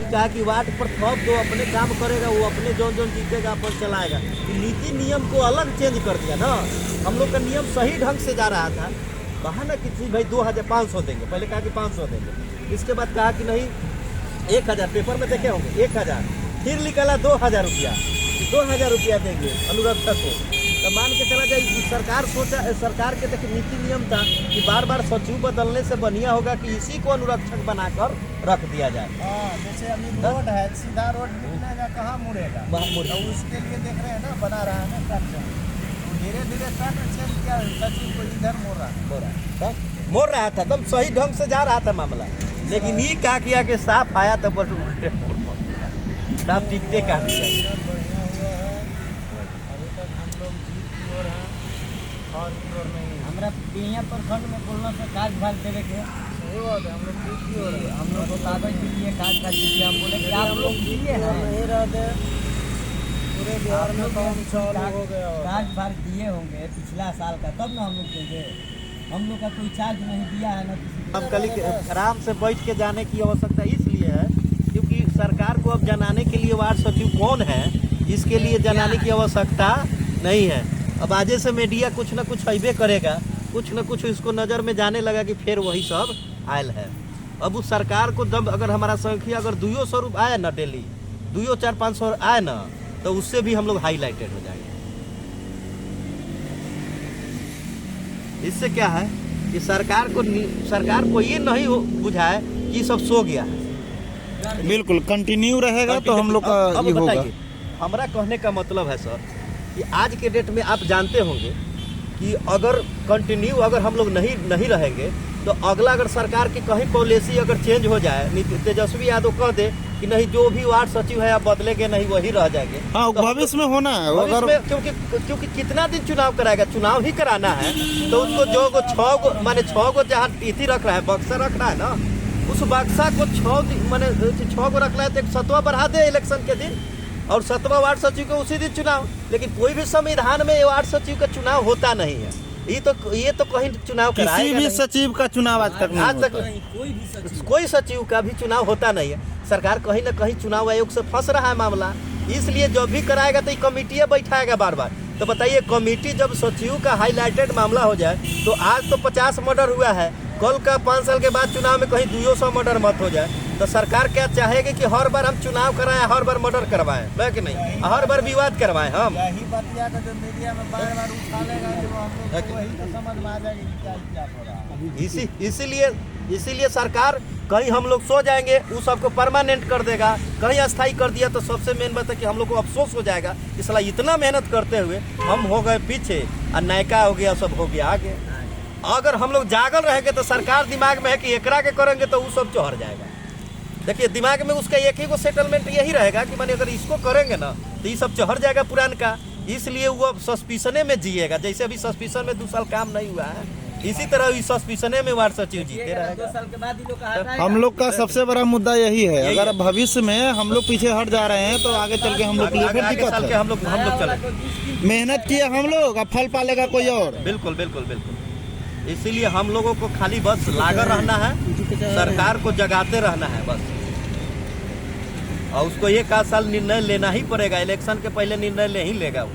कहा कि वार्ड पर थप दो, अपने काम करेगा वो, अपने जौन जौन जीतेगा अपन चलाएगा। नीति नियम को अलग चेंज कर दिया ना। हम लोग का नियम सही ढंग से जा रहा था। बहाना किसी भाई 2500 देंगे, पहले कहा कि 500 देंगे, इसके बाद कहा कि नहीं 1000, पेपर में देखे होंगे 1000, फिर निकला 2000 रुपया, 2000 रुपया देंगे अनुरक्षक को। तो मान के चला जाए सरकार सोचा, सरकार के देखिए नीति नियम था कि बार बार सचिव बदलने से बढ़िया होगा कि इसी को अनुरक्षक बनाकर रख दिया जाए। जैसे अभी रोड है, सीधा रोड निकलेगा कहाँ मुड़ेगा, तो उसके लिए देख रहे हैं ना, बना रहा है ना स्ट्रक्चर। धीरे धीरे स्ट्रक्चर चेंज किया, सचिव को इधर मोड़ रहा था, एकदम सही ढंग से जा रहा था मामला। लेकिन ये क्या किया कि साफ आया तो बस उल्टे साफ टिकटे काट दिया। और नहीं हमरा यहाँ प्रखंड में बोलना से काज भाग देवे के सही बात है। हम लोग जीत की हो रहे हैं, हम लोग को कागज दीजिए, काज भाग दीजिए। हम बोले कि आप लोग दिए हैं, नहीं रहते पूरे बिहार में काम चालू हो गया। काज भाग दिए होंगे पिछला साल का, तब ना हम लोग देंगे। हम लोग का कोई चार्ज नहीं दिया है ना किसी। हम कल आराम से बैठ के जाने की आवश्यकता इसलिए है क्योंकि सरकार को अब जनाने के लिए वार्ड सचिव कौन है, इसके लिए जनाने की आवश्यकता नहीं है। अब आजे से मीडिया कुछ न कुछ अबे करेगा, कुछ न कुछ इसको नज़र में जाने लगा कि फिर वही सब आयल है। अब उस सरकार को दम अगर हमारा संख्या अगर 200 रुपये आए ना डेली, 200, 400, 500 आए ना, तो उससे भी हम लोग हाईलाइटेड हो जाएंगे। इससे क्या है कि सरकार को ये नहीं बुझाए कि सब सो गया है। बिल्कुल कंटिन्यू रहेगा तो हम लोग का अब ये होगा। बताइए, हमारा कहने का मतलब है सर कि आज के डेट में आप जानते होंगे कि अगर कंटिन्यू अगर हम लोग नहीं रहेंगे तो अगला अगर सरकार की कहीं पॉलिसी अगर चेंज हो जाए, तेजस्वी यादव कह दे कि नहीं जो भी वार्ड सचिव है आप बदलेंगे नहीं, वही रह जाएंगे। हाँ, तो भविष्य में होना है भविष्य अगर में, क्योंकि कितना दिन चुनाव कराएगा, चुनाव ही कराना है। तो उसको जो 6 गो जहाँ इथी रख रहा है, बक्सा रख रहा है ना, उस बक्सा को 6 गो रख रहा है तो एक 7वां बढ़ा दे इलेक्शन के दिन, और 7वां वार्ड सचिव को उसी दिन चुनाव। लेकिन कोई भी संविधान में वार्ड सचिव का चुनाव होता नहीं है। ये तो कहीं चुनाव किसी भी सचिव का चुनाव आज तक कोई सचिव का भी चुनाव होता नहीं है। सरकार कहीं ना कहीं चुनाव आयोग से फंस रहा है मामला, इसलिए जब भी कराएगा तो ये कमेटियाँ बैठाएगा बार बार। तो बताइए, कमेटी जब सचिव का हाईलाइटेड मामला हो जाए, तो आज तो 50 मर्डर हुआ है, कल का 5 साल के बाद चुनाव में कहीं 200 मर्डर मत हो जाए। तो सरकार क्या चाहेगी कि हर बार हम चुनाव कराएं, हर बार मर्डर करवाएं, है कि नहीं, हर बार विवाद करवाएं। हम यही बतिया का जो मीडिया में बार बार उछालेगा, जो हम लोग को वही तो समझ में आ जाएगी क्या हो रहा है। इसीलिए सरकार कहीं हम लोग सो जाएंगे, उस सबको परमानेंट कर देगा, कहीं अस्थायी कर दिया तो सबसे मेन बात है कि हम लोग को अफसोस हो जाएगा कि साला इतना मेहनत करते हुए हम हो गए पीछे और नायका हो गया, सब हो गया आगे। अगर हम लोग जागल रहेंगे तो सरकार दिमाग में है कि एकरा के करेंगे तो वो सब चढ़ जाएगा। देखिए, दिमाग में उसका एक ही को सेटलमेंट यही रहेगा कि माने अगर इसको करेंगे ना तो ये सब चढ़ जाएगा पुरान का। इसलिए वो अब सस्पिशने में जिएगा। जैसे अभी सस्पिशन में 2 साल काम नहीं हुआ है, इसी तरह इस सस्पिशने में वार्ड सचिव जीते रहेगा। 2 साल के बाद ही लोग हटाएगा। हम लोग का सबसे बड़ा मुद्दा यही है, अगर भविष्य में हम लोग पीछे हट जा रहे हैं तो आगे चल के हम लोग के लिए फिर दिक्कत है। हम लोग चले, मेहनत किए हम लोग, अब फल पालेगा कोई और। बिल्कुल बिल्कुल बिल्कुल। इसीलिए हम लोगों को खाली बस लागल रहना है, सरकार को जगाते रहना है बस। और उसको 1 आध साल निर्णय लेना ही पड़ेगा, इलेक्शन के पहले निर्णय ले ही लेगा वो।